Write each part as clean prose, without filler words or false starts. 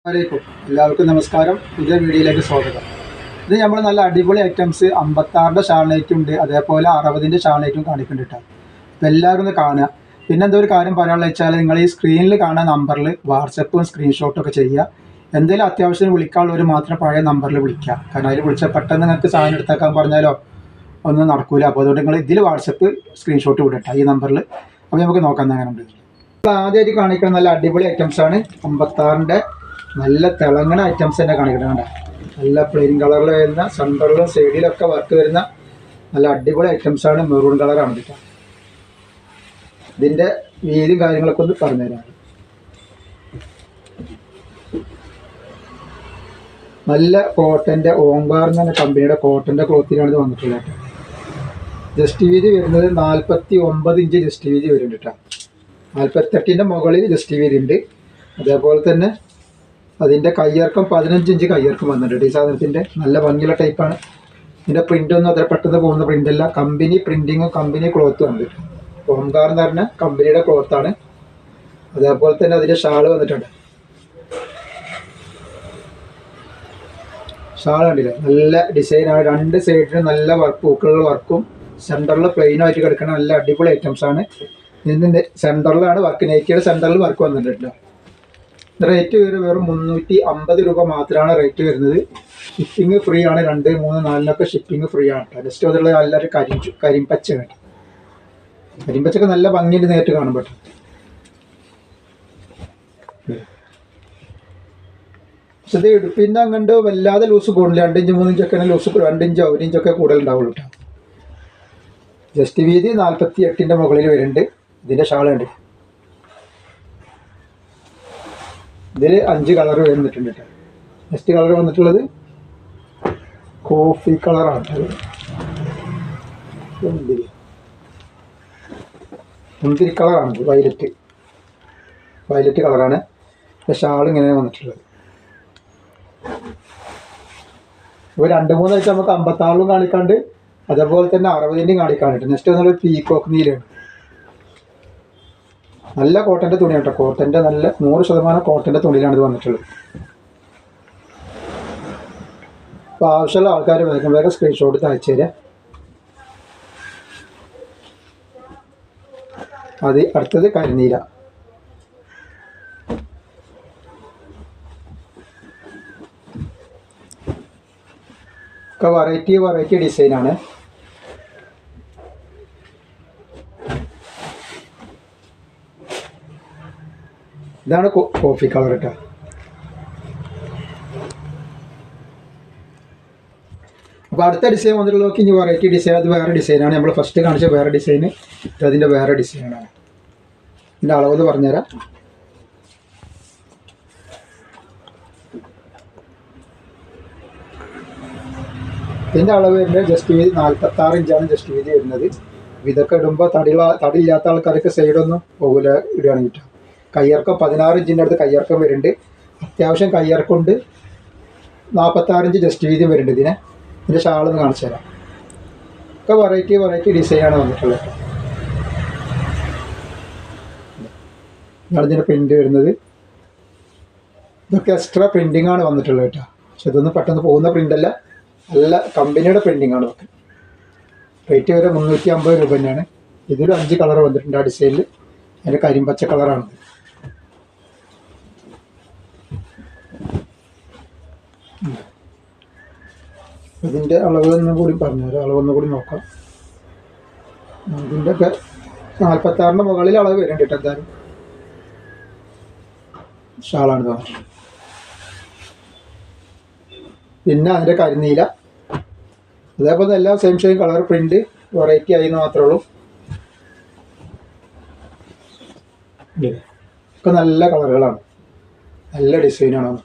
വലൈക്കും എല്ലാവർക്കും നമസ്കാരം. പുതിയ വീഡിയോയിലേക്ക് സ്വാഗതം. ഇത് നമ്മൾ നല്ല അടിപൊളി ഐറ്റംസ് 56ന്റെ ഷാൾനൈറ്റും ഉണ്ട്, അതേപോലെ 60ന്റെ ഷാൾനൈറ്റും കാണിക്കുന്നുണ്ട് കേട്ടോ. അപ്പോൾ എല്ലാവരും ഒന്ന് കാണുക. പിന്നെ എന്തോ ഒരു കാര്യം പറയാനുള്ള വെച്ചാൽ നിങ്ങൾ ഈ സ്ക്രീനിൽ കാണുന്ന നമ്പറിൽ വാട്സപ്പും സ്ക്രീൻഷോട്ടും ഒക്കെ ചെയ്യുക. എന്തെങ്കിലും അത്യാവശ്യം വിളിക്കാനുള്ളവർ മാത്രം പഴയ നമ്പറിൽ വിളിക്കുക. കാരണം അതിൽ വിളിച്ചാൽ പെട്ടെന്ന് നിങ്ങൾക്ക് സാധനം എടുത്തേക്കാൻ പറഞ്ഞാലോ ഒന്നും നടക്കൂല. അപ്പോൾ അതുകൊണ്ട് നിങ്ങൾ ഇതിൽ വാട്സപ്പ് സ്ക്രീൻഷോട്ട് വിടട്ടെ ഈ നമ്പറിൽ. അപ്പോൾ നമുക്ക് നോക്കാം അങ്ങനെ ഉണ്ട്. അപ്പോൾ ആദ്യമായിട്ട് കാണിക്കുന്ന നല്ല അടിപൊളി ഐറ്റംസാണ് 56ന്റെ നല്ല തിളങ്ങണ ഐറ്റംസ് തന്നെ കാണിക്കണം. കണ്ട നല്ല പ്ലെയിൻ കളറിൽ വരുന്ന സെൻറ്ററിലും സൈഡിലൊക്കെ വർക്ക് വരുന്ന നല്ല അടിപൊളി ഐറ്റംസാണ്. മെറൂൺ കളറാണ് കിട്ടുക. ഇതിൻ്റെ വീതിയും കാര്യങ്ങളൊക്കെ ഒന്ന് പറഞ്ഞുതരാം. നല്ല കോട്ടൻ്റെ ഓംകാർ എന്ന് പറഞ്ഞ കമ്പനിയുടെ കോട്ടൻ്റെ ക്ലോത്തിനാണ് ഇത് വന്നിട്ടുള്ളത്. ജസ്റ്റ് വീതി വരുന്നത് 49 ഇഞ്ച് ജസ്റ്റ് വീതി വരുന്നുണ്ട് കേട്ടോ. 48ൻ്റെ മുകളിൽ ജസ്റ്റ് വീതി ഉണ്ട്. അതേപോലെ തന്നെ അതിൻ്റെ കയ്യിറക്കം 15 ഇഞ്ച് കയ്യിറക്കം വന്നിട്ടുണ്ട്. ഈ സാധനത്തിൻ്റെ നല്ല ഭംഗിയുള്ള ടൈപ്പാണ്. ഇതിൻ്റെ പ്രിൻ്റൊന്നും അത്ര പെട്ടെന്ന് പോകുന്ന പ്രിൻ്റല്ല. കമ്പനി പ്രിൻറ്റിങ്ങും കമ്പനി ക്ലോത്തും ഉണ്ട്. ഓംകാർ എന്ന് പറഞ്ഞ കമ്പനിയുടെ ക്ലോത്താണ്. അതേപോലെ തന്നെ അതിൻ്റെ ഷാള് വന്നിട്ടുണ്ട്. ഷാൾ കണ്ടില്ല, നല്ല ഡിസൈനാണ്. രണ്ട് സൈഡിലും നല്ല വർക്ക് പൂക്കളുള്ള വർക്കും സെൻറ്ററിൽ പ്ലെയിൻ ആയിട്ട് കിടക്കുന്ന നല്ല അടിപൊളി ഐറ്റംസാണ്. ഇതിൻ്റെ സെൻറ്ററിലാണ് വർക്ക്, നെക്കിയുടെ സെൻറ്ററിൽ വർക്ക് വന്നിട്ടുണ്ട്. റേറ്റ് വെറും 350 രൂപ മാത്രമാണ് റേറ്റ് വരുന്നത്. ഷിപ്പിംഗ് ഫ്രീ ആണ്. 2, 3, 4 ഷിപ്പിംഗ് ഫ്രീ ആണ് കേട്ടോ. നെക്സ്റ്റ് അതിലുള്ള നല്ലൊരു കരിമ്പച്ച കേട്ടോ. കരിമ്പച്ചൊക്കെ നല്ല ഭംഗിയിൽ നേരിട്ട് കാണാൻ പറ്റും. പക്ഷെ ഇത് ഇടുപ്പിൻ്റെ അങ്ങോട്ട് വല്ലാതെ ലൂസ് കൂടുതൽ 2 ഇഞ്ച് 3 ഇഞ്ചൊക്കെ ലൂസ് 2 ഇഞ്ചോ 1 ഇഞ്ചൊക്കെ കൂടുതൽ ഉണ്ടാവുള്ളൂ കേട്ടോ. ജസ്റ്റ് വീതി 48ൻ്റെ മുകളിൽ വരുന്നുണ്ട്. ഇതിൻ്റെ ഷാൾ ഉണ്ട്. ഇതിൽ 5 കളർ വന്നിട്ടുണ്ട് കേട്ടോ. നെക്സ്റ്റ് കളർ വന്നിട്ടുള്ളത് കോഫി കളറാണ്. മുന്തിരി കളറാണ്. വയലറ്റ് കളറാണ്. ഷാൾ ഇങ്ങനെ വന്നിട്ടുള്ളത്. ഇപ്പോൾ 2-3 ആയിട്ട് നമുക്ക് 56ലും കാണിക്കാണ്ട്, അതേപോലെ തന്നെ 60ൻ്റെയും കാണിക്കാനുണ്ട്. Next വന്നുള്ളത് peacock നീലയാണ്. നല്ല കോട്ടൻ്റെ തുണിയാണ് കേട്ടോ. കോട്ടൻ്റെ നല്ല 100% കോട്ടൻ്റെ തുണിയിലാണ് ഇത് വന്നിട്ടുള്ളത്. അപ്പോൾ ആവശ്യമുള്ള ആൾക്കാർ വേഗം സ്ക്രീൻഷോട്ട് അയച്ചു തരാം. അടുത്തത് കരിനീല. ഒക്കെ വെറൈറ്റി ഡിസൈനാണ്. ഇതാണ് കോഫി കളർ കേട്ടോ. അപ്പോൾ അടുത്ത ഡിസൈൻ വന്നിട്ടുള്ളതൊക്കെ ഇനി വെറൈറ്റി ഡിസൈൻ. അത് വേറെ ഡിസൈനാണ്. നമ്മൾ ഫസ്റ്റ് കാണിച്ച വേറെ ഡിസൈന്, അതിൻ്റെ വേറെ ഡിസൈനാണ്. ഇതിൻ്റെ അളവെന്ന് പറഞ്ഞുതരാം. ഇതിൻ്റെ അളവ് വരുന്നത് ജസ്റ്റ് വീതി 46 ഇഞ്ചാണ് ജസ്റ്റ് വീതി വരുന്നത്. ഇതൊക്കെ ഇടുമ്പോൾ തടിയില്ലാത്ത ആൾക്കാരൊക്കെ സൈഡൊന്നും പോകില്ല ഇടുകയാണെങ്കിൽ കിട്ടും. കയ്യിറക്കം 16 ഇഞ്ചിൻ്റെ അടുത്ത് കയ്യിറക്കം വരുന്നുണ്ട്. അത്യാവശ്യം കയ്യിറക്കമുണ്ട്. 46 ഇഞ്ച് ജസ്റ്റ് വീതി വരുന്നുണ്ട്. ഇതിൻ്റെ ഷാളൊന്ന് കാണിച്ചു തരാം. ഒക്കെ വെറൈറ്റി ഡിസൈനാണ് വന്നിട്ടുള്ളത്. ഇതാണ് ഇതിൻ്റെ പ്രിൻ്റ് വരുന്നത്. ഇതൊക്കെ എക്സ്ട്രാ പ്രിൻറ്റിംഗ് ആണ് വന്നിട്ടുള്ളത് കേട്ടോ. പക്ഷെ ഇതൊന്നും പെട്ടെന്ന് പോകുന്ന പ്രിൻ്റല്ല, നല്ല കമ്പനിയുടെ പ്രിൻറ്റിംഗ് ആണ്. ഒക്കെ റേറ്റ് വരെ 350 രൂപ തന്നെയാണ്. ഇതിൽ 5 കളർ വന്നിട്ടുണ്ട് ആ ഡിസൈനിൽ. അതിൻ്റെ കരിമ്പച്ച കളറാണ്. ഇതിൻ്റെ അളവൊന്നും കൂടി പറഞ്ഞുതരാം. അളവൊന്നും കൂടി നോക്കാം. ഇതിൻ്റെ ഒക്കെ 46ൻ്റെ മുകളിൽ അളവ് വരുന്നുണ്ട് കേട്ടോ. എന്തായാലും ഷാളാണ് തോന്നുന്നത്. പിന്നെ അതിൻ്റെ കരിനീല, അതേപോലെ എല്ലാം സെയിം കളർ പ്രിൻ്റ് വെറൈറ്റി ആയിന്ന് മാത്രമേ ഉള്ളൂ. ഒക്കെ നല്ല കളറുകളാണ്, നല്ല ഡിസൈനാണ്.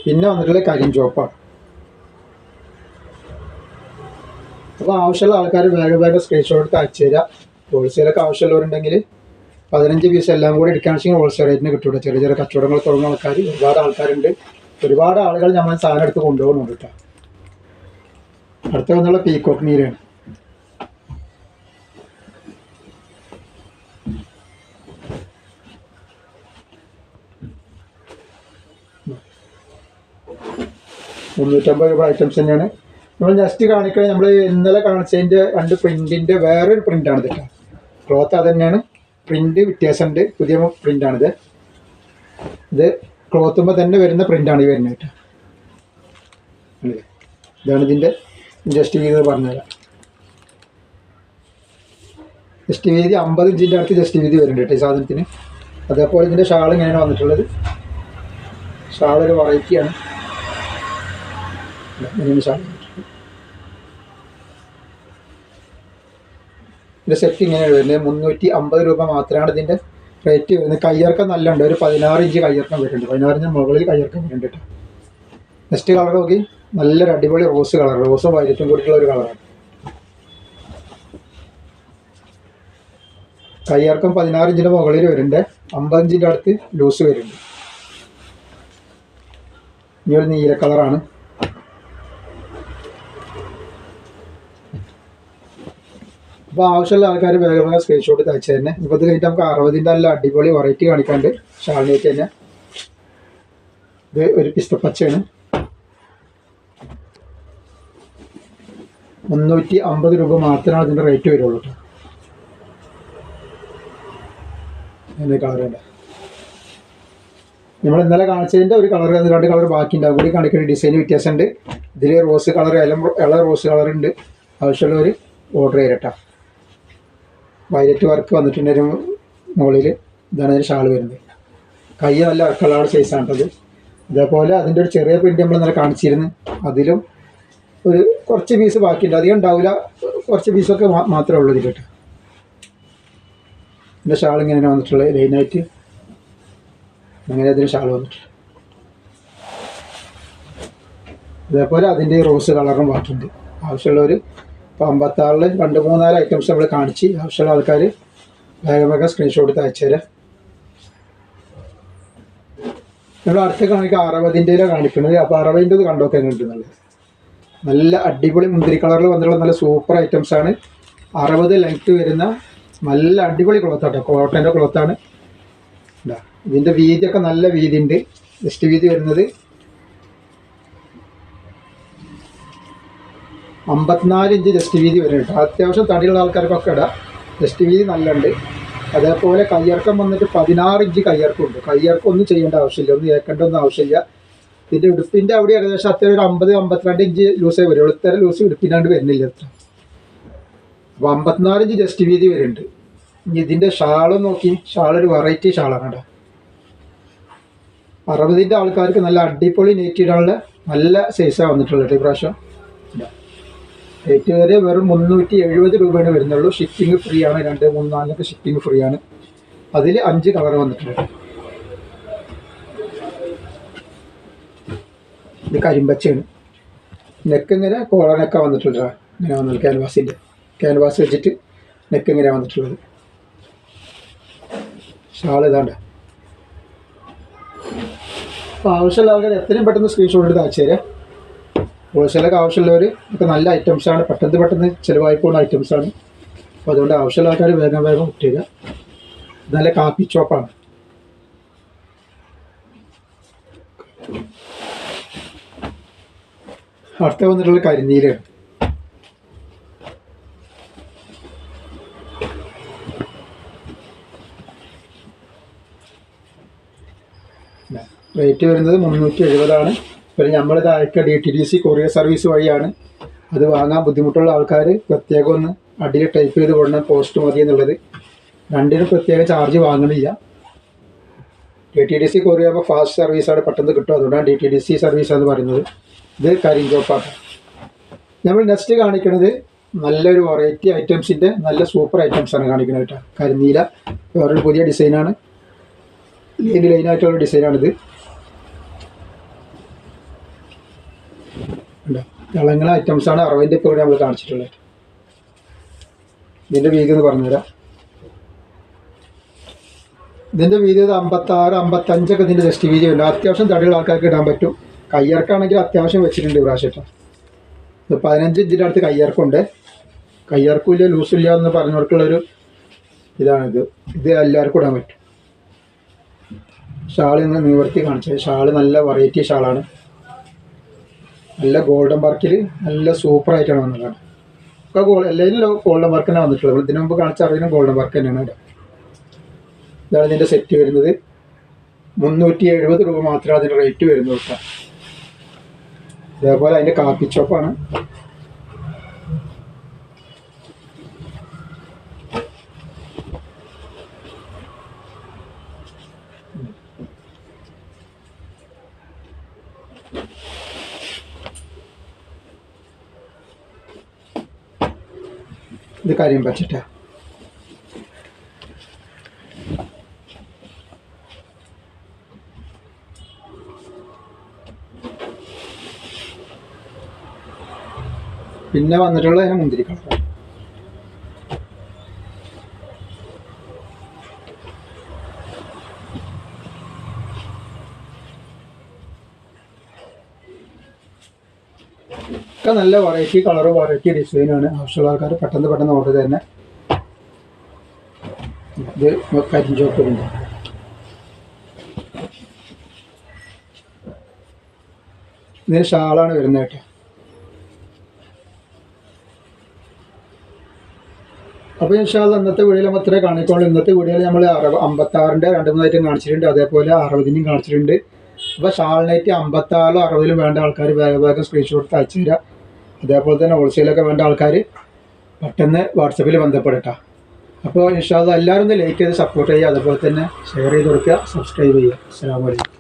പിന്നെ വന്നിട്ടുള്ള കരിഞ്ചുവപ്പാണ്. അപ്പോൾ ആവശ്യമുള്ള ആൾക്കാർ വേഗം സ്ക്രീൻഷോട്ട് അയച്ചു തരാം. ഹോൾസെയിലൊക്കെ ആവശ്യമുള്ളവരുണ്ടെങ്കിൽ 15 പീസ് എല്ലാം കൂടി എടുക്കുകയാണെങ്കിൽ ഹോൾസെയിൽ റേറ്റിന് കിട്ടും. ചെറിയ കച്ചവടങ്ങൾ തുടങ്ങുന്ന ആൾക്കാർ ഒരുപാട് ആൾക്കാരുണ്ട്. ഒരുപാട് ആളുകൾ നമ്മൾ സാധനം എടുത്ത് കൊണ്ടുപോകുന്നുണ്ട് കേട്ടോ. അടുത്ത വന്നുള്ള പീകോക്ക് നീലയാണ്. 350 രൂപ ഐറ്റംസ് തന്നെയാണ്. നമ്മൾ നെക്സ്റ്റ് കാണിക്കുന്നത് നമ്മൾ ഇന്നലെ കാണിച്ചതിൻ്റെ 2 പ്രിൻറ്റിൻ്റെ വേറൊരു പ്രിൻ്റാണ് കേട്ടോ. ക്ലോത്ത് അത് തന്നെയാണ്, പ്രിൻ്റ് വ്യത്യാസമുണ്ട്, പുതിയ പ്രിൻ്റാണിത്. ഇത് ക്ലോത്തുമ്പോൾ തന്നെ വരുന്ന പ്രിൻ്റാണ് ഈ വരുന്നത് കേട്ടോ. ഇതാണ് ഇതിൻ്റെ ജസ്റ്റ് വീതി പറഞ്ഞുതരാം. ജസ്റ്റ് വീതി 50 ഇഞ്ചിൻ്റെ അടുത്ത് ജസ്റ്റ് വീതി വരുന്നുണ്ട് കേട്ടോ ഈ സാധനത്തിന്. അതേപോലെ ഇതിൻ്റെ ഷാൾ ഇങ്ങനെയാണ് വന്നിട്ടുള്ളത്. ഷാളൊരു വെറൈറ്റിയാണ്. ഇങ്ങനെ ഷാൾ ഇതിൻ്റെ സെറ്റ് ഇങ്ങനെയാണ് വരുന്നത്. 350 രൂപ മാത്രമാണ് ഇതിൻ്റെ റേറ്റ് വരുന്നത്. കയ്യിറക്കം നല്ല ഉണ്ട്, ഒരു 16 ഇഞ്ച് കയ്യിറക്കം വരുന്നുണ്ട്. 16 ഇഞ്ച് മുകളിൽ കയ്യിറക്കം വരുന്നുണ്ട് കേട്ടോ. നെക്സ്റ്റ് കളർ നോക്കി, നല്ലൊരു അടിപൊളി റോസ് കളർ, റോസും വൈലറ്റും കൂടിയിട്ടുള്ള ഒരു കളറാണ്. കയ്യിറക്കം 16 ഇഞ്ചിൻ്റെ മുകളിൽ വരുന്നുണ്ട്, 50 ഇഞ്ചിൻ്റെ അടുത്ത് ലൂസ് വരുന്നുണ്ട്. ഈ ഒരു നീല കളറാണ്. അപ്പോൾ ആവശ്യമുള്ള ആൾക്കാർ വേഗം വേഗം സ്ക്രീൻഷോട്ട് തയ്ച്ചു തന്നെ. ഇപ്പോൾ ഇത് കഴിഞ്ഞിട്ട് നമുക്ക് 60ൻ്റെ നല്ല അടിപൊളി വെറൈറ്റി കാണിക്കാണ്ട് ഷാളിനേറ്റ് തന്നെ. ഇത് ഒരു പിസ്തപ്പച്ചയാണ്, 350 രൂപ മാത്രമാണ് ഇതിൻ്റെ റേറ്റ് വരുള്ളൂ കേട്ടോ. അതിൻ്റെ കളർ വേണ്ട, നമ്മൾ ഇന്നലെ കാണിച്ചതിൻ്റെ ഒരു കളർ, 2 കളർ ബാക്കിയുണ്ട്. അതുകൂടി കാണിക്കുന്ന ഡിസൈൻ വ്യത്യാസമുണ്ട്. ഇതിൽ റോസ് കളർ, ഇള റോസ് കളർ ഉണ്ട്. ആവശ്യമുള്ളവർ ഓർഡർ ചെയ്യട്ടോ. വയലറ്റ് വർക്ക് വന്നിട്ടുണ്ട് ഒരു മുകളിൽ. ഇതാണ് അതിന് ഷാൾ വരുന്നത്. കൈ നല്ല കളർ സൈസാണ് കേട്ടത്. അതേപോലെ അതിൻ്റെ ഒരു ചെറിയ പ്രിൻ്റ് നമ്മൾ ഇന്നലെ കാണിച്ചിരുന്നു. അതിലും ഒരു കുറച്ച് പീസ് ബാക്കിയുണ്ട്, അധികം ഉണ്ടാവില്ല, കുറച്ച് പീസൊക്കെ മാത്രമേ ഉള്ളൂ ഇതിൽ കേട്ടോ. ഇതിൻ്റെ ഷാൾ ഇങ്ങനെയാണ് വന്നിട്ടുള്ളത്, ലൈനായിട്ട് അങ്ങനെ അതിന് ഷാൾ വന്നിട്ടുണ്ട്. അതേപോലെ അതിൻ്റെ റോസ് കളറും ബാക്കിയുണ്ട്. ആവശ്യമുള്ളവർ ഇപ്പോൾ 56 2-3-4 ഐറ്റംസ് നമ്മൾ കാണിച്ച്, ആവശ്യമുള്ള ആൾക്കാർ വേഗം വേഗം സ്ക്രീൻഷോട്ട് അയച്ചു തരാം. നമ്മൾ അടുത്ത കാണിക്കുക 60ൻ്റെ കാണിക്കുന്നത്. അപ്പോൾ 60ൻ്റെ കണ്ടോക്കെ എങ്ങനെയുണ്ടെന്നുള്ളത് നല്ല അടിപൊളി മുന്തിരി കളറിൽ വന്നിട്ടുള്ള നല്ല സൂപ്പർ ഐറ്റംസാണ്. 60 ലെങ്ത്ത് വരുന്ന നല്ല അടിപൊളി ക്ലോത്താട്ടോ, കോട്ടൻ്റെ ക്ലോത്താണ്. ഇതിൻ്റെ വീതിയൊക്കെ നല്ല വീതി ഉണ്ട്. ജസ്റ്റ് വീതി വരുന്നത് 54 ഇഞ്ച് ജസ്റ്റ് വീതി വരുന്നുണ്ട്. അത്യാവശ്യം തടിയുള്ള ആൾക്കാർക്കൊക്കെ ഇടാം. ജസ്റ്റ് വീതി നല്ല ഉണ്ട്. അതേപോലെ കയ്യിറക്കം വന്നിട്ട് 16 ഇഞ്ച് കയ്യിറക്കമുണ്ട്. കയ്യിറക്കം ഒന്നും ചെയ്യേണ്ട ആവശ്യമില്ല, ഒന്നും ഏക്കേണ്ട ഒന്നും ആവശ്യമില്ല. ഇതിൻ്റെ ഉടുപ്പിൻ്റെ അവിടെ ഏകദേശം അത്യാവശ്യം ഒരു 50-52 ഇഞ്ച് ലൂസേ വരുള്ളൂ. ഇത്തരം ലൂസ് ഉടുപ്പിനാണ്ട് വരുന്നില്ല അത്ര. അപ്പോൾ 54 ഇഞ്ച് ജസ്റ്റ് വീതി വരുന്നുണ്ട്. ഇനി ഇതിൻ്റെ ഷാളും നോക്കി, ഷാളൊരു വെറൈറ്റി ഷാളാണ് കേട്ടോ. 60ൻ്റെ ആൾക്കാർക്ക് നല്ല അടിപൊളി നെറ്റ് ഇടാനുള്ള നല്ല സൈസാണ് വന്നിട്ടുള്ളത് ഈ പ്രാവശ്യം. റേറ്റ് വരെ വെറും 370 രൂപയാണ് വരുന്നുള്ളൂ. ഷിപ്പിംഗ് ഫ്രീ ആണ്, 2, 3, 4 ഷിപ്പിംഗ് ഫ്രീ ആണ്. അതിൽ 5 കളർ വന്നിട്ടുണ്ട്. ഇത് കരിമ്പച്ചയാണ്. നെക്ക് ഇങ്ങനെ കോളനൊക്കെ വന്നിട്ടുണ്ട്. ഇങ്ങനെ വന്നത് ക്യാൻവാസ് വെച്ചിട്ട് നെക്ക് ഇങ്ങനെ വന്നിട്ടുള്ളത്. ഷാൾ ഇതാണ്ട്. അപ്പോൾ ആവശ്യമുള്ള ആൾക്കാർ എത്രയും പെട്ടെന്ന് സ്ക്രീൻഷോട്ട് എടുത്ത് അയച്ചു തരാം. ഹോൾസെയിലൊക്കെ ആവശ്യമുള്ളവർ ഒക്കെ നല്ല ഐറ്റംസാണ്, പെട്ടെന്ന് ചിലവായി പോകുന്ന ഐറ്റംസാണ്. അപ്പോൾ അതുകൊണ്ട് ആവശ്യമുള്ള ആൾക്കാർ വേഗം വേഗം ഇട്ടുക. നല്ല കാപ്പി ചോപ്പാണ്. അടുത്ത വന്നിട്ടുള്ള കരിനീലയാണ്. റേറ്റ് വരുന്നത് 370 പിന്നെ നമ്മളിത് അയക്കുക DTDC കൊറിയർ സർവീസ് വഴിയാണ്. അത് വാങ്ങാൻ ബുദ്ധിമുട്ടുള്ള ആൾക്കാർ പ്രത്യേകം ഒന്ന് അടിയിൽ ടൈപ്പ് ചെയ്ത് കൊടുക്കണം, പോസ്റ്റ് മതി എന്നുള്ളത്. 2നും പ്രത്യേക ചാർജ് വാങ്ങണില്ല. DTDC കൊറിയർ അപ്പോൾ ഫാസ്റ്റ് സർവീസാണ്, പെട്ടെന്ന് കിട്ടും. അതുകൊണ്ടാണ് DTDC സർവീസ് എന്ന് പറയുന്നത്. ഇത് കരിഞ്ചോപ്പാണ്. നമ്മൾ നെക്സ്റ്റ് കാണിക്കുന്നത് നല്ലൊരു വെറൈറ്റി ഐറ്റംസിൻ്റെ നല്ല സൂപ്പർ ഐറ്റംസാണ് കാണിക്കുന്നത് കേട്ടോ. കരിനീല വേറൊരു പുതിയ ഡിസൈനാണ്, ലൈനായിട്ടുള്ള ഡിസൈനാണിത്. തിളങ്ങുന്ന ഐറ്റംസാണ്. 60ൻ്റെ ഇപ്പോൾ നമ്മൾ കാണിച്ചിട്ടുള്ളത്. ഇതിൻ്റെ വീതി എന്ന് പറഞ്ഞുതരാം. ഇതിൻ്റെ വീതി 56, 55 ഇതിൻ്റെ ജസ്റ്റ് വീതി ഉണ്ട്. അത്യാവശ്യം തടിയുള്ള ആൾക്കാർക്ക് ഇടാൻ പറ്റും. കയ്യിറക്കാണെങ്കിൽ അത്യാവശ്യം വെച്ചിട്ടുണ്ട് പ്രാവശ്യം. ഇത് 15 ഇഞ്ചിൻ്റെ അടുത്ത് കയ്യിറക്കുണ്ട്. കയ്യിറക്കില്ല ലൂസില്ല എന്ന് പറഞ്ഞവർക്കുള്ളൊരു ഇതാണിത്. ഇത് എല്ലാവർക്കും ഇടാൻ പറ്റും. ഷാൾ ഇന്ന് നിവർത്തി കാണിച്ചത്. ഷാൾ നല്ല വെറൈറ്റി ഷാളാണ്. നല്ല ഗോൾഡൻ വർക്കിൽ നല്ല സൂപ്പറായിട്ടാണ് വന്നത്. ഒക്കെ എല്ലാവരും ഗോൾഡൻ വർക്ക് തന്നെ വന്നിട്ടുള്ളത്. ഇതിനു മുമ്പ് കാണിച്ച അറിയുന്ന ഗോൾഡൻ വർക്ക് തന്നെയാണ് ഇവിടെ. ഇതാണ് ഇതിൻ്റെ സെറ്റ് വരുന്നത്. 370 രൂപ മാത്രമേ അതിൻ്റെ റേറ്റ് വരുന്നു കേട്ടോ. അതേപോലെ അതിൻ്റെ കാപ്പി ചോപ്പാണ്. ഇത് കാര്യം പറ്റിട്ടാ. പിന്നെ വന്നിട്ടുള്ളത് അതിന് മുന്തിരി കളർ. ഒക്കെ നല്ല വെറൈറ്റി കളറും വെറൈറ്റി ഡിസൈനാണ്. ആവശ്യമുള്ള ആൾക്കാർ പെട്ടെന്ന് ഓർഡർ തന്നെ. ഇത് കരിഞ്ചോക്കുണ്ട്. ഇതിന് ഷാളാണ് വരുന്നത് കേട്ടോ. അപ്പോൾ ഇൻഷാല്ലാ ഇന്നത്തെ വീഡിയോയിൽ നമ്മൾ ഇത്രേ കാണിക്കോളൂ. ഇന്നത്തെ വീഡിയോയിൽ നമ്മൾ 56ൻ്റെ 2-3 ഐറ്റം കാണിച്ചിട്ടുണ്ട്. അതേപോലെ 60ൻ്റെയും കാണിച്ചിട്ടുണ്ട്. അപ്പോൾ ഷാളിനായിട്ട് 56-ലും 60-ലും വേണ്ട ആൾക്കാർ വേഗം സ്ക്രീൻഷോട്ട് അയച്ചു തരാം. അതേപോലെ തന്നെ ഹോൾസെയിലൊക്കെ വേണ്ട ആൾക്കാർ പെട്ടെന്ന് വാട്സപ്പിൽ ബന്ധപ്പെടട്ടോ. അപ്പോൾ ഇൻഷാല്ലാ എല്ലാവരും ഒന്ന് ലൈക്ക് ചെയ്ത് സപ്പോർട്ട് ചെയ്യുക. അതുപോലെ തന്നെ ഷെയർ ചെയ്ത് കൊടുക്കുക, സബ്സ്ക്രൈബ് ചെയ്യുക. അസ്സലാമു അലൈക്കും.